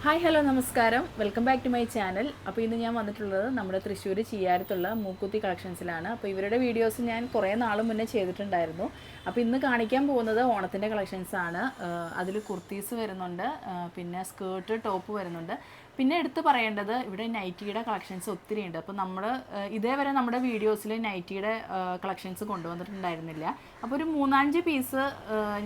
Hi hello നമസ്കാരം, welcome back to my channel. അപ്പോൾ ഇന്ന് ഞാൻ വന്നിട്ടുള്ളത് നമ്മുടെ തൃശ്ശൂർ ചിയ്യാരത്തുള്ള മൂക്കുത്തി കളക്ഷൻസിലാണ്. അപ്പോൾ ഇവരുടെ വീഡിയോസ് ഞാൻ കുറേ നാൾ മുന്നേ ചെയ്തിട്ടുണ്ടായിരുന്നു. അപ്പോൾ ഇന്ന് കാണിക്കാൻ പോകുന്നത് ഓണത്തിൻ്റെ കളക്ഷൻസാണ്. അതിൽ കുർത്തീസ് വരുന്നുണ്ട്, പിന്നെ സ്കേർട്ട് ടോപ്പ് വരുന്നുണ്ട്. പിന്നെ എടുത്ത് പറയേണ്ടത് ഇവിടെ നൈറ്റിയുടെ കളക്ഷൻസ് ഒത്തിരി ഉണ്ട്. അപ്പോൾ നമ്മൾ ഇതേവരെ നമ്മുടെ വീഡിയോസിൽ നൈറ്റിയുടെ കളക്ഷൻസ് കൊണ്ടുവന്നിട്ടുണ്ടായിരുന്നില്ല. അപ്പോൾ ഒരു 3-5 പീസ്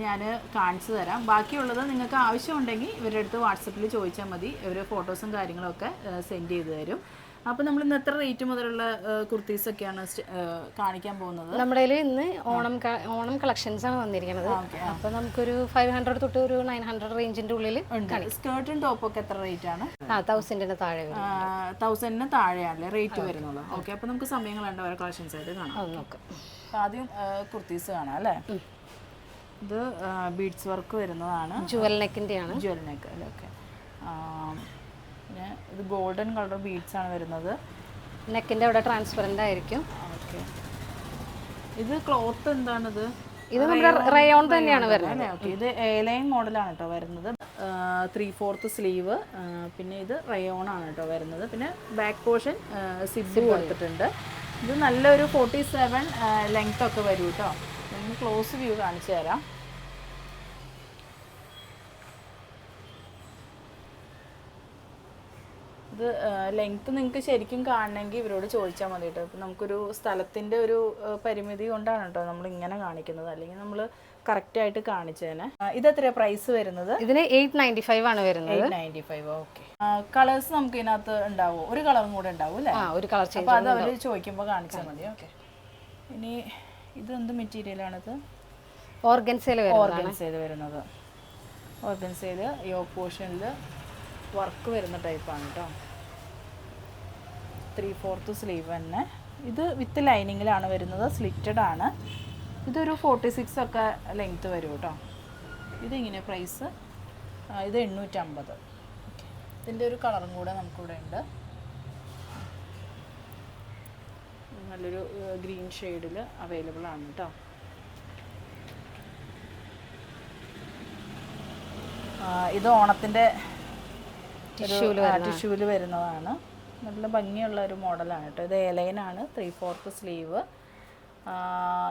ഞാൻ കാണിച്ചു തരാം. ബാക്കിയുള്ളത് നിങ്ങൾക്ക് ആവശ്യമുണ്ടെങ്കിൽ ഇവരുടെ അടുത്ത് വാട്സപ്പിൽ ചോദിച്ചാൽ മതി. ഇവർ ഫോട്ടോസും കാര്യങ്ങളൊക്കെ സെൻഡ് ചെയ്ത് തരും. അപ്പോൾ നമ്മൾ ഇന്ന് എത്ര റേറ്റ് മുതലുള്ള കുർത്തീസൊക്കെയാണ് കാണിക്കാൻ പോകുന്നത്? നമ്മുടെ ഇന്ന് ഓണം കളക്ഷൻസ് ആണ് വന്നിരിക്കുന്നത്. അപ്പോൾ നമുക്കൊരു 500 തൊട്ട് ഒരു 900 റേഞ്ചിന്റെ ഉള്ളിൽ സ്കേർട്ടും ടോപ്പൊക്കെ എത്ര റേറ്റ് ആണ്? 1000 താഴെ വരും. 1000 താഴെയാണല്ലേ റേറ്റ് വരുന്നുള്ളൂ. ഓക്കെ, അപ്പോൾ നമുക്ക് സമയം വേണ്ട ഓരോ കളക്ഷൻസ് ആയിട്ട് കാണാം. നോക്കാം. ആദ്യം കുർത്തീസ് കാണാം അല്ലേ. ഇത് ബീഡ്സ് വർക്ക് വരുന്നതാണ്, ജുവൽ നെക്കിൻ്റെ ആണ്. ജുവൽ നെക്ക് അല്ലേ. ഓക്കെ, പിന്നെ ഇത് ഗോൾഡൻ കളർ ബീഡ്സ് ആണ് വരുന്നത്. നെക്കിൻ്റെ അവിടെ ട്രാൻസ്പെറൻ്റ് ആയിരിക്കും. ഓക്കെ, ഇത് ക്ലോത്ത് എന്താണിത്? ഇത് നമ്മുടെ റയോൺ തന്നെയാണ് വരുന്നത് അല്ലേ. ഓക്കെ, ഇത് എലൈൻ മോഡലാണ് കേട്ടോ വരുന്നത്. 3/4 സ്ലീവ്, പിന്നെ ഇത് റയോൺ ആണ് കേട്ടോ വരുന്നത്. പിന്നെ ബാക്ക് പോർഷൻ സിബ് കൊടുത്തിട്ടുണ്ട്. ഇത് നല്ലൊരു 47 ലെങ്ത് ഒക്കെ വരും കേട്ടോ. ഞാൻ ക്ലോസ് വ്യൂ കാണിച്ചു തരാം. ഇത് ലെങ്ത്ത് നിങ്ങൾക്ക് ശരിക്കും കാണണമെങ്കിൽ ഇവരോട് ചോദിച്ചാൽ മതി കേട്ടോ. ഇപ്പം നമുക്കൊരു സ്ഥലത്തിൻ്റെ ഒരു പരിമിതി കൊണ്ടാണ് കേട്ടോ നമ്മൾ ഇങ്ങനെ കാണിക്കുന്നത്, അല്ലെങ്കിൽ നമ്മൾ കറക്റ്റായിട്ട് കാണിച്ചേനെ. ഇതെത്രയാണ് പ്രൈസ് വരുന്നത്? ഇതിന് 895 ആണ് വരുന്നത്. 895. ഓക്കെ, കളേഴ്സ് നമുക്ക് ഇതിനകത്ത് ഉണ്ടാവുമോ? ഒരു കളറും കൂടെ ഉണ്ടാവും അല്ലേ? ഒരു കളർ ചേഞ്ച്. അപ്പോൾ അത് അവർ ചോദിക്കുമ്പോൾ കാണിച്ചാൽ മതി. ഓക്കെ, ഇനി ഇത് എന്ത് മെറ്റീരിയലാണിത്? ഓർഗൻസയിൽ വരുന്നത്. ഓർഗൻസയിൽ യോക്ക് പോർഷനിൽ വർക്ക് വരുന്ന ടൈപ്പാണ് കേട്ടോ. 3/4 സ്ലീവ് തന്നെ. ഇത് വിത്ത് ലൈനിങ്ങിലാണ് വരുന്നത്, സ്ലിറ്റഡ് ആണ്. ഇതൊരു 46 ഒക്കെ ലെങ്ത്ത് വരും കേട്ടോ. ഇതിങ്ങനെ പ്രൈസ് ഇത് 850. ഓക്കെ, ഇതിൻ്റെ ഒരു കളറും കൂടെ നമുക്കിവിടെ ഉണ്ട്. നല്ലൊരു ഗ്രീൻ ഷെയ്ഡിൽ അവൈലബിൾ ആണ് കേട്ടോ. ഇത് ഓണത്തിൻ്റെ ടിഷ്യൂല് വരുന്നതാണ്. നല്ല ഭംഗിയുള്ള ഒരു മോഡലാണ് കേട്ടോ. ഇത് എലൈനാണ്, 3/4 സ്ലീവ്.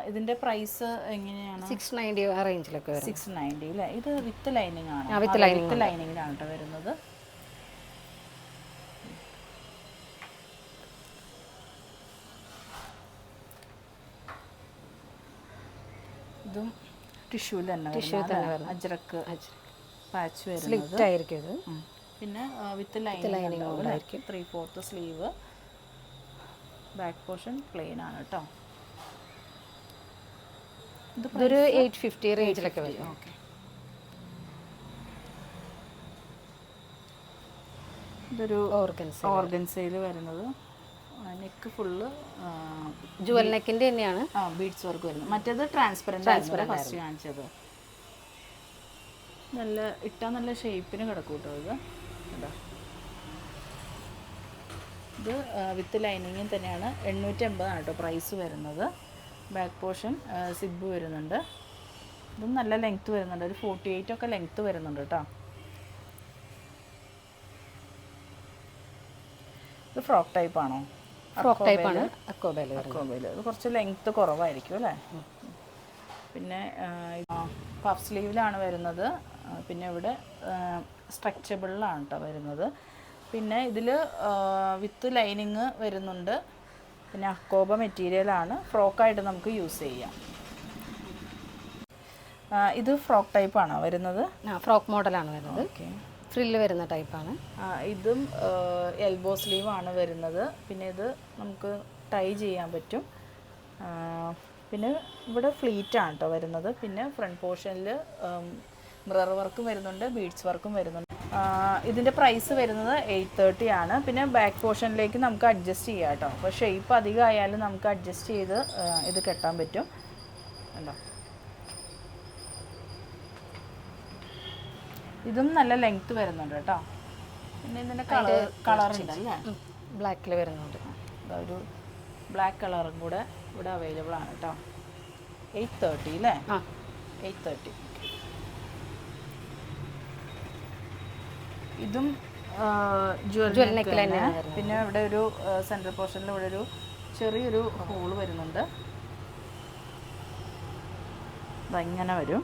ഇതിന്റെ പ്രൈസ് എങ്ങനെയാണ്? 690 ആ റേഞ്ചിലൊക്കെ വരും. 690 അല്ലേ. ഇത് വിത്ത് ലൈനിങ് ആണ്, വിത്ത് ലൈനിങ്ങിലാണ് കേട്ടോ വരുന്നത്. ഇതും ടിഷ്യൂല് തന്നെ അജ്രക്ക് പാച്ച് വരുന്നത്. പിന്നെ വിത്ത് ലൈനിങ് ആയിരിക്കും. 3/4 സ്ലീവ്, ബാക്ക് പോർഷൻ പ്ലെയിൻ ആണ് കേട്ടോ. ഇതൊരു 850 റേഞ്ചിലൊക്കെ വരും. ഓക്കെ, ഇതൊരു ഓർഗൻസയിൽ വരുന്നത്. നെക്ക് ഫുള്ള് ജുവൽ നെക്കിൻ്റെ തന്നെയാണ്. ബീഡ്സ് വർക്ക് വരുന്നത്. മറ്റേത് ട്രാൻസ്പെറൻറ്റ് ഫസ്റ്റ് കാണിച്ചത്. നല്ല ഇട്ടാൽ നല്ല ഷേപ്പിന് കിടക്കും കേട്ടോ. ഇത് വിത്ത് ലൈനിങ്ങിൽ തന്നെയാണ്. 850 ആണ് കേട്ടോ പ്രൈസ് വരുന്നത്. ബാക്ക് പോർഷൻ സിബ് വരുന്നുണ്ട്. ഇതും നല്ല ലെങ്ത്ത് വരുന്നുണ്ട്, ഒരു 48 ഒക്കെ ലെങ്ത്ത് വരുന്നുണ്ട് കേട്ടോ. ഇത് ഫ്രോക്ക് ടൈപ്പാണോ? ഫ്രോക്ക് ടൈപ്പാണ്. അക്കോബേൽ ഇത് കുറച്ച് ലെങ്ത്ത് കുറവായിരിക്കും അല്ലേ. പിന്നെ പഫ് സ്ലീവിലാണ് വരുന്നത്. പിന്നെ ഇവിടെ സ്ട്രെച്ചബിളിലാണ് കേട്ടോ വരുന്നത്. പിന്നെ ഇതിൽ വിത്ത് ലൈനിങ് വരുന്നുണ്ട്. പിന്നെ അക്കോബ മെറ്റീരിയലാണ്, ഫ്രോക്കായിട്ട് നമുക്ക് യൂസ് ചെയ്യാം. ഇത് ഫ്രോക്ക് ടൈപ്പാണോ വരുന്നത്? ഫ്രോക്ക് മോഡലാണ് വരുന്നത്. ഓക്കെ, ഫ്രില്ല് വരുന്ന ടൈപ്പാണ്. ഇതും എൽബോ സ്ലീവാണ് വരുന്നത്. പിന്നെ ഇത് നമുക്ക് ടൈ ചെയ്യാൻ പറ്റും. പിന്നെ ഇവിടെ ഫ്ലീറ്റാണ് കേട്ടോ വരുന്നത്. പിന്നെ ഫ്രണ്ട് പോർഷനിൽ മിറർ വർക്കും വരുന്നുണ്ട്, ബീഡ്സ് വർക്കും വരുന്നുണ്ട്. ഇതിൻ്റെ പ്രൈസ് വരുന്നത് 830 ആണ്. പിന്നെ ബാക്ക് പോർഷനിലേക്ക് നമുക്ക് അഡ്ജസ്റ്റ് ചെയ്യാം കേട്ടോ. അപ്പോൾ ഷേപ്പ് അധികം ആയാലും നമുക്ക് അഡ്ജസ്റ്റ് ചെയ്ത് ഇത് കെട്ടാൻ പറ്റും. ഉണ്ടോ, ഇതും നല്ല ലെങ്ത്ത് വരുന്നുണ്ട് കേട്ടോ. പിന്നെ ഇതിൻ്റെ കളറുണ്ട് അല്ലേ, ബ്ലാക്കിൽ വരുന്നുണ്ട്. ഒരു ബ്ലാക്ക് കളറും കൂടെ ഇവിടെ അവൈലബിൾ ആണ് കേട്ടോ. 830 അല്ലേ. 830. ഇതും ജ്വൽ നെക്ക് തന്നെ. പിന്നെ ഇവിടെ ഒരു സെൻട്രൽ പോർഷനിൽ ഇവിടെ ഒരു ചെറിയൊരു ഹോൾ വരുന്നുണ്ട്. ഇങ്ങനെ വരും.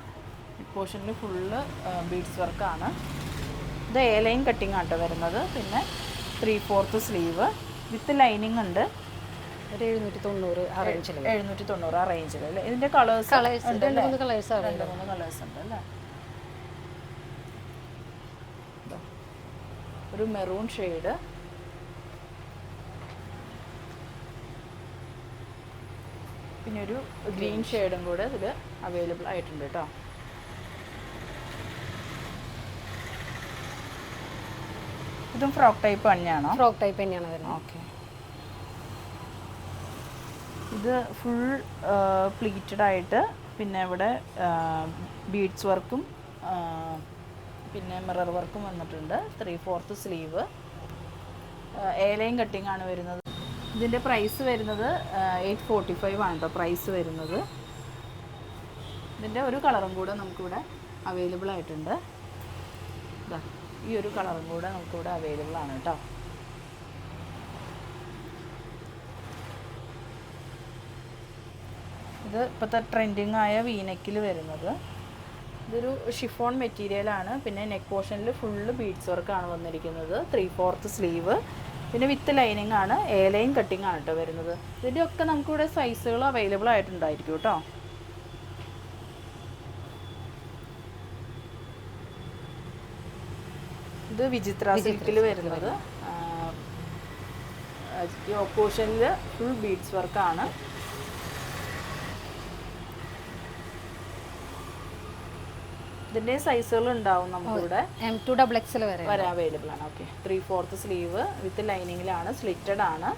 ഈ പോർഷനിൽ ഫുള്ള് ബീഡ്സ് വർക്കാണ്. ഇത് എ ലൈൻ കട്ടിങ് ആട്ടോ വരുന്നത്. പിന്നെ 3/4 സ്ലീവ് വിത്ത് ലൈനിങ് ഉണ്ട്. ഒരു 790 ആ റേഞ്ചിൽ 790 ആ റേഞ്ചിൽ അല്ലേ. ഇതിൻ്റെ കളേഴ്സ് ഉണ്ട്, 2-3 കളേഴ്സ് 2-3 കളേഴ്സ് ഉണ്ട് അല്ലേ. ഒരു മെറൂൺ ഷെയ്ഡ്, പിന്നെ ഒരു ഗ്രീൻ ഷെയ്ഡും കൂടെ ഇതിൽ അവൈലബിൾ ആയിട്ടുണ്ട് കേട്ടോ. ഇതും ഫ്രോക്ക് ടൈപ്പ് തന്നെയാണോ? ഫ്രോക്ക് ടൈപ്പ് തന്നെയാണ് വരുന്നത്. ഓക്കെ. ഇത് ഫുൾ പ്ലീറ്റഡ് ആയിട്ട്, പിന്നെ ഇവിടെ ബീഡ്സ് വർക്കും പിന്നെ മിറർ വർക്കും വന്നിട്ടുണ്ട്. 3/4 സ്ലീവ്, എ ലൈൻ കട്ടിംഗ് ആണ് വരുന്നത്. ഇതിൻ്റെ പ്രൈസ് വരുന്നത് 845 ആണ് കേട്ടോ പ്രൈസ് വരുന്നത്. ഇതിൻ്റെ ഒരു കളറും കൂടെ നമുക്കിവിടെ അവൈലബിൾ ആയിട്ടുണ്ട്. ഇതാ ഈ ഒരു കളറും കൂടെ നമുക്കിവിടെ അവൈലബിൾ ആണ് കേട്ടോ. ഇത് ഇപ്പോഴത്തെ ട്രെൻഡിങ് ആയ വീനെക്കിൽ വരുന്നത്. ഇതൊരു ഷിഫോൺ മെറ്റീരിയലാണ്. പിന്നെ നെക്ക് പോർഷനിൽ ഫുള്ള് ബീഡ്സ് വർക്കാണ് വന്നിരിക്കുന്നത്. 3/4 സ്ലീവ്, പിന്നെ വിത്ത് ലൈനിങ് ആണ്. എ ലൈൻ കട്ടിങ് ആണ് കേട്ടോ വരുന്നത്. ഇതിൻ്റെ ഒക്കെ നമുക്കിവിടെ സൈസുകൾ അവൈലബിൾ ആയിട്ടുണ്ടായിരിക്കും കേട്ടോ. ഇത് വിചിത്ര സിൽക്കിൽ വരുന്നത്. ഈ പോർഷനിൽ ഫുൾ ബീഡ്സ് വർക്കാണ്. ഇതിൻ്റെ സൈസുകൾ ഉണ്ടാവും നമുക്കിവിടെ. M2 XXL വരെ അവൈലബിൾ ആണ്. ഓക്കെ. 3/4 സ്ലീവ് വിത്ത് ലൈനിങ്ങിലാണ്, സ്ലിറ്റഡ് ആണ്.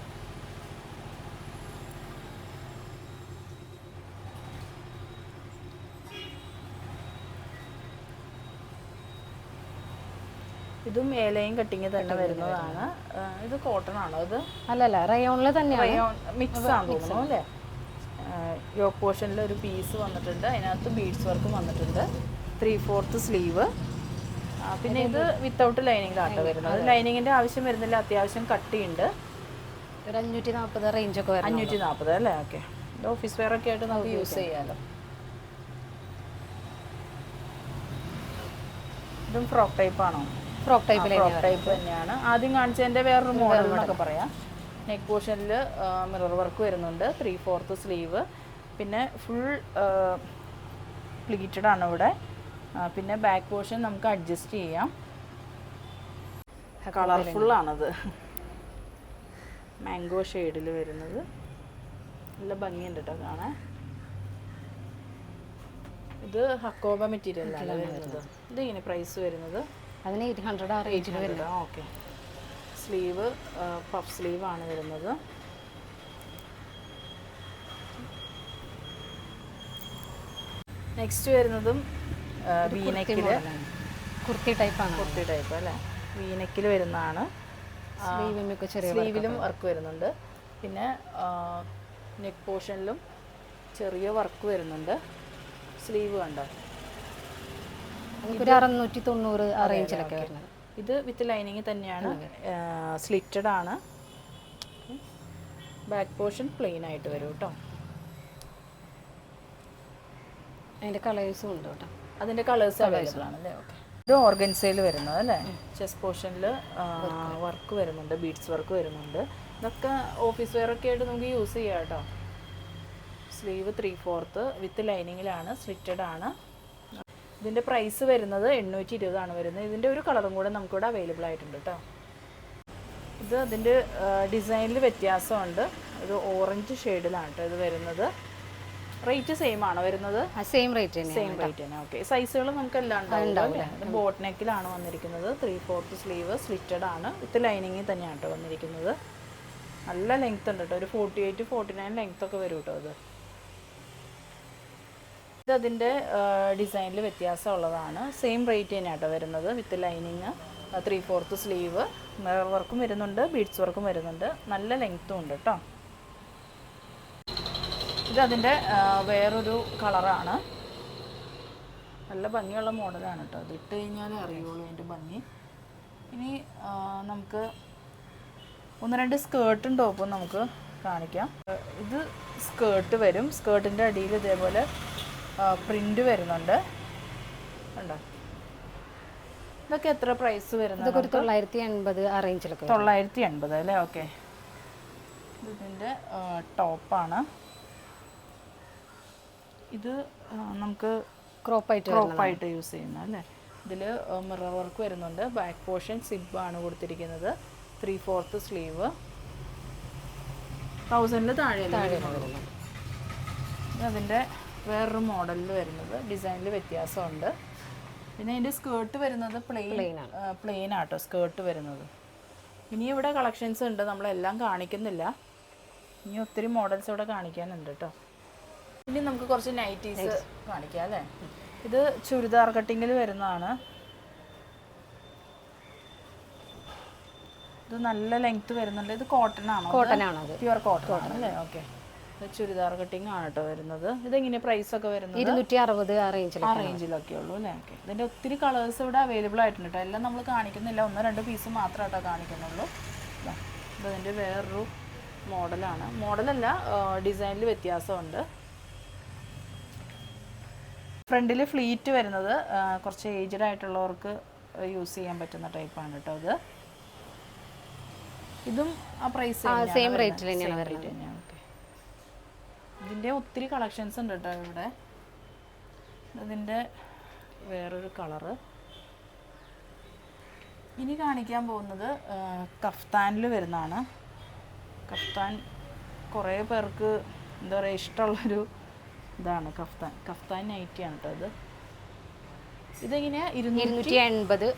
ഇതും എ ലൈൻ കട്ടിങ് തന്നെ വരുന്നതാണ്. ഇത് കോട്ടൺ ആണോ? ഇത് അല്ലല്ല, റയോണിൽ തന്നെയാണ്. റയോൺ മിക്സ് ആണെന്ന് തോന്നുന്നു അല്ലേ. യോക്ക് പോർഷനിൽ ഒരു പീസ് വന്നിട്ടുണ്ട്. അതിനകത്ത് ബീഡ്സ് വർക്കും വന്നിട്ടുണ്ട്. 3/4 സ്ലീവ്. പിന്നെ ഇത് വിത്തൗട്ട് ലൈനിങ്ങിലാട്ടോ വരുന്നത്. ലൈനിങ്ങിൻ്റെ ആവശ്യം വരുന്നില്ല, അത്യാവശ്യം കട്ടിയുണ്ട്. ഒരു 540 റേഞ്ചൊക്കെ വരും. 540 അല്ലേ. ഓക്കെ. ഇത് ഓഫീസ് വെയർ ഒക്കെ ആയിട്ട് നമുക്ക് യൂസ് ചെയ്യാമല്ലോ. ഇതും ഫ്രോക്ക് ടൈപ്പ് ആണോ? ഫ്രോക്ക് ടൈപ്പ് തന്നെയാണ്. ആദ്യം കാണിച്ചതിൻ്റെ വേറൊരു മോഡൽ എന്നൊക്കെ പറയാം. നെക്ക് പോർഷനിൽ മിറർ വർക്ക് വരുന്നുണ്ട്. 3/4 സ്ലീവ്, പിന്നെ ഫുൾ പ്ലീറ്റഡ് ആണ് ഇവിടെ. പിന്നെ ബാക്ക് പോർഷൻ നമുക്ക് അഡ്ജസ്റ്റ് ചെയ്യാം. കളർഫുള്ളാണത്. മാംഗോ ഷെയ്ഡിൽ വരുന്നത് നല്ല ഭംഗിയുണ്ട് കേട്ടോ കാണാൻ. ഇത് ഹക്കോബ മെറ്റീരിയലാണ് വരുന്നത്. ഇത് ഇങ്ങനെ പ്രൈസ് വരുന്നത് അതിന് 800 ആ റേഞ്ചിൽ വരുന്നത്. ഓക്കെ. സ്ലീവ് പഫ് സ്ലീവ് ആണ് വരുന്നത്. നെക്സ്റ്റ് വരുന്നതും വീനെക്കിൽ കുർത്തി ടൈപ്പാണ്. കുർത്തി ടൈപ്പ് അല്ലേ. വീനെക്കിൽ വരുന്നതാണ്. സ്ലീവിലും വർക്ക് വരുന്നുണ്ട്. പിന്നെ നെക്ക് പോർഷനിലും ചെറിയ വർക്ക് വരുന്നുണ്ട്. സ്ലീവ് കണ്ടോ? ഒരു 690 ആ റേഞ്ചിലൊക്കെ വരുന്നത്. ഇത് വിത്ത് ലൈനിങ് തന്നെയാണ്. സ്ലിറ്റഡ് ആണ്. ബാക്ക് പോർഷൻ പ്ലെയിൻ ആയിട്ട് വരും കേട്ടോ. അതിൻ്റെ കളേഴ്സും ഉണ്ട് കേട്ടോ. അതിൻ്റെ കളേഴ്സ് അവൈലബിൾ ആണല്ലേ. ഓക്കെ. ഇത് ഓർഗൻസയിൽ വരുന്നത് അല്ലേ. ചെസ്റ്റ് പോർഷനിൽ വർക്ക് വരുന്നുണ്ട്, ബീഡ്സ് വർക്ക് വരുന്നുണ്ട്. ഇതൊക്കെ ഓഫീസ് വെയർ ഒക്കെ ആയിട്ട് നമുക്ക് യൂസ് ചെയ്യാം കേട്ടോ. സ്ലീവ് 3/4 വിത്ത് ലൈനിങ്ങിലാണ്, സ്ലിറ്റഡ് ആണ്. ഇതിൻ്റെ പ്രൈസ് വരുന്നത് 820 ആണ് വരുന്നത്. ഇതിൻ്റെ ഒരു കളറും കൂടെ നമുക്കിവിടെ അവൈലബിൾ ആയിട്ടുണ്ട് കേട്ടോ. ഇത് അതിൻ്റെ ഡിസൈനിൽ വ്യത്യാസമുണ്ട്. ഒരു ഓറഞ്ച് ഷെയ്ഡിലാണ് കേട്ടോ ഇത് വരുന്നത്. റേറ്റ് സെയിം ആണോ വരുന്നത്? സെയിം റേറ്റ് തന്നെ. സെയിം റേറ്റ് തന്നെ. ഓക്കെ. സൈസുകൾ നമുക്ക് എല്ലാം ഉണ്ടാവില്ല. ഇത് ബോട്ട് നെക്കിലാണ് വന്നിരിക്കുന്നത്. 3/4 സ്ലീവ്, സ്ലിറ്റഡ് ആണ്, വിത്ത് ലൈനിങ്ങിൽ തന്നെയാണ് കേട്ടോ വന്നിരിക്കുന്നത്. നല്ല ലെങ്ത് ഉണ്ട് കേട്ടോ. ഒരു 48-49 ലെങ്ത് ഒക്കെ വരും കേട്ടോ ഇത്. ഇത് അതിൻ്റെ ഡിസൈനിൽ വ്യത്യാസമുള്ളതാണ്. സെയിം റേറ്റ് തന്നെയാണ് കേട്ടോ വരുന്നത്. വിത്ത് ലൈനിങ്, 3/4 സ്ലീവ്, മിറർ വർക്കും വരുന്നുണ്ട്, ബീഡ്സ് വർക്കും വരുന്നുണ്ട്. നല്ല ലെങ്ത്തും ഉണ്ട് കേട്ടോ. ഇതതിൻ്റെ വേറൊരു കളറാണ്. നല്ല ഭംഗിയുള്ള മോഡലാണ് കേട്ടോ. അത് ഇട്ട് കഴിഞ്ഞാലേ അറിയുള്ളൂ അതിൻ്റെ ഭംഗി. ഇനി നമുക്ക് ഒന്ന് രണ്ട് സ്കേർട്ടും ടോപ്പും നമുക്ക് കാണിക്കാം. ഇത് സ്കേർട്ട് വരും. സ്കേർട്ടിൻ്റെ അടിയിൽ ഇതേപോലെ പ്രിൻ്റ് വരുന്നുണ്ട്. ഉണ്ടോ? ഇതൊക്കെ എത്ര പ്രൈസ് വരുന്നത്? ഇതൊക്കെ ഒരു 980 ആ റേഞ്ചിലൊക്കെ. 980 അല്ലേ? ഓക്കെ. ഇതിൻ്റെ ടോപ്പാണ്. ഇത് നമുക്ക് ക്രോപ്പായിട്ട് യൂസ് ചെയ്യുന്ന അല്ലേ? ഇതിൽ മിറർ വർക്ക് വരുന്നുണ്ട്. ബാക്ക് പോർഷൻ സിബാണ് കൊടുത്തിരിക്കുന്നത്. 3/4 സ്ലീവ്. 1000 താഴെ വരുന്നത്. അതിൻ്റെ വേറൊരു മോഡലിൽ വരുന്നത്. ഡിസൈനിൽ വ്യത്യാസമുണ്ട്. പിന്നെ അതിൻ്റെ സ്കേർട്ട് വരുന്നത് പ്ലെയിൻ ആട്ടോ സ്കേർട്ട് വരുന്നത്. ഇനി ഇവിടെ കളക്ഷൻസ് ഉണ്ട്, നമ്മളെല്ലാം കാണിക്കുന്നില്ല. ഇനി ഒത്തിരി മോഡൽസ് ഇവിടെ കാണിക്കാനുണ്ട് കേട്ടോ. ഇനി നമുക്ക് കുറച്ച് നൈറ്റീസ് കാണിക്കാം അല്ലേ? ഇത് ചുരിദാർ കട്ടിങ്ങിൽ വരുന്നതാണ്. ഇത് നല്ല ലെങ്ത് വരുന്നുണ്ട്. ഇത് കോട്ടൺ ആണോ? പ്യുവർ കോട്ടൺ അല്ലേ? ഓക്കെ. ഇത് ചുരിദാർ കട്ടിങ് ആണ് കേട്ടോ വരുന്നത്. ഇതെങ്ങനെ പ്രൈസ് ഒക്കെ വരുന്നത്? 260 ആ റേഞ്ചിലൊക്കെ ഉള്ളൂ അല്ലേ? ഓക്കെ. ഇതിൻ്റെ ഒത്തിരി കളേഴ്സ് ഇവിടെ അവൈലബിൾ ആയിട്ടുണ്ട് കേട്ടോ. എല്ലാം നമ്മൾ കാണിക്കുന്നില്ല, 1-2 പീസ് മാത്രം കേട്ടോ കാണിക്കുന്നുള്ളൂ. ഇതിൻ്റെ വേറൊരു മോഡലാണ്. മോഡലല്ല, ഡിസൈനിൽ വ്യത്യാസമുണ്ട്. ഫ്രണ്ടിൽ ഫ്ലീറ്റ് വരുന്നത് കുറച്ച് ഏജ്ഡ് ആയിട്ടുള്ളവർക്ക് യൂസ് ചെയ്യാൻ പറ്റുന്ന ടൈപ്പാണ് കേട്ടോ ഇത്. ഇതും ആ പ്രൈസ് സെയിം റേറ്റിൽ തന്നെയാണ് വരുന്നത്. ഓക്കെ. ഇതിൻ്റെ ഒത്തിരി കളക്ഷൻസ് ഉണ്ട് കേട്ടോ ഇവിടെ. ഇതിൻ്റെ വേറൊരു കളറ്. ഇനി കാണിക്കാൻ പോകുന്നത് കഫ്താനിൽ വരുന്നതാണ്. കഫ്താൻ കുറേ പേർക്ക് എന്താ പറയുക ഇഷ്ടമുള്ളൊരു ഇതാണ് കഫ്താൻ നൈറ്റിയാണ് കേട്ടോ ഇത്. ഇതെങ്ങനെയാണ്? 280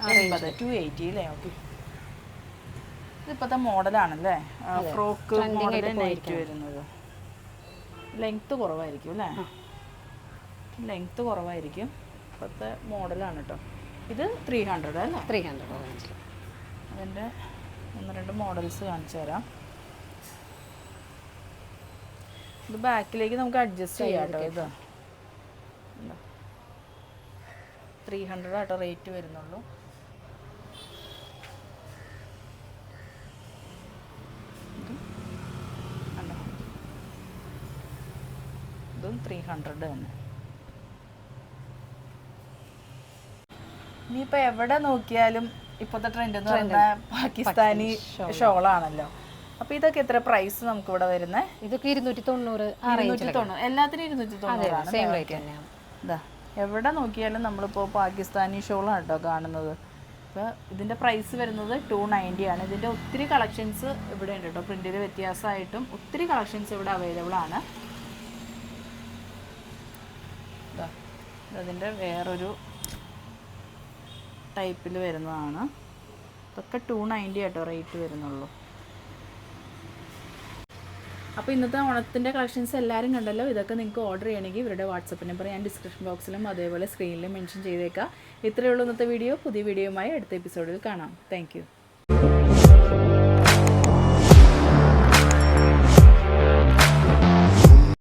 280 അല്ലേ? ഓക്കെ. ഇതിപ്പോഴത്തെ മോഡലാണല്ലേ? ഫ്രോക്ക് മോഡൽ നൈറ്റ് വരുന്നത്. ലെങ്ത്ത് കുറവായിരിക്കും അല്ലേ? ലെങ്ത്ത് കുറവായിരിക്കും. ഇപ്പോഴത്തെ മോഡലാണ് കേട്ടോ. ഇത് 300 അല്ലേ? 300. അതിൻ്റെ 1-2 മോഡൽസ് കാണിച്ചു തരാം. ഇത് ബാക്കിലേക്ക് നമുക്ക് അഡ്ജസ്റ്റ് ചെയ്യാം കേട്ടോ. ഇത് 300 ആട്ടോ റേറ്റ് വരുന്നുള്ളൂ. ഇതും 300 തന്നെ. ഇനിയിപ്പോൾ എവിടെ നോക്കിയാലും ഇപ്പോഴത്തെ ട്രെൻഡ് എന്ന് പറഞ്ഞാൽ പാകിസ്ഥാനി ഷോളാണല്ലോ. അപ്പോൾ ഇതൊക്കെ എത്ര പ്രൈസ് നമുക്ക് ഇവിടെ വരുന്നത്? ഇതൊക്കെ 290. എല്ലാത്തിനും 290. ഇതാ എവിടെ നോക്കിയാലും നമ്മളിപ്പോൾ പാകിസ്ഥാനി ഷോളാണ് കേട്ടോ കാണുന്നത്. അപ്പോൾ ഇതിൻ്റെ പ്രൈസ് വരുന്നത് 290 ആണ്. ഇതിൻ്റെ ഒത്തിരി കളക്ഷൻസ് ഇവിടെ ഉണ്ട് കേട്ടോ. പ്രിൻറ്റിൽ വ്യത്യാസമായിട്ടും ഒത്തിരി കളക്ഷൻസ് ഇവിടെ അവൈലബിൾ ആണ്. അതിൻ്റെ വേറൊരു ടൈപ്പിൽ വരുന്നതാണ്. ഇതൊക്കെ 290 ആട്ടോ റേറ്റ് വരുന്നുള്ളൂ. അപ്പോൾ ഇന്നത്തെ ഓണത്തിൻ്റെ കളക്ഷൻസ് എല്ലാവരും കണ്ടല്ലോ. ഇതൊക്കെ നിങ്ങൾക്ക് ഓർഡർ ചെയ്യണമെങ്കിൽ ഇവരുടെ വാട്സപ്പ് നമ്പർ ഞാൻ ഡിസ്ക്രിപ്ഷൻ ബോക്സിലും അതേപോലെ സ്ക്രീനിലും മെൻഷൻ ചെയ്തേക്കാം. ഇത്രയേ ഉള്ളൂ ഇന്നത്തെ വീഡിയോ. പുതിയ വീഡിയോയുമായി അടുത്ത എപ്പിസോഡിൽ കാണാം. താങ്ക്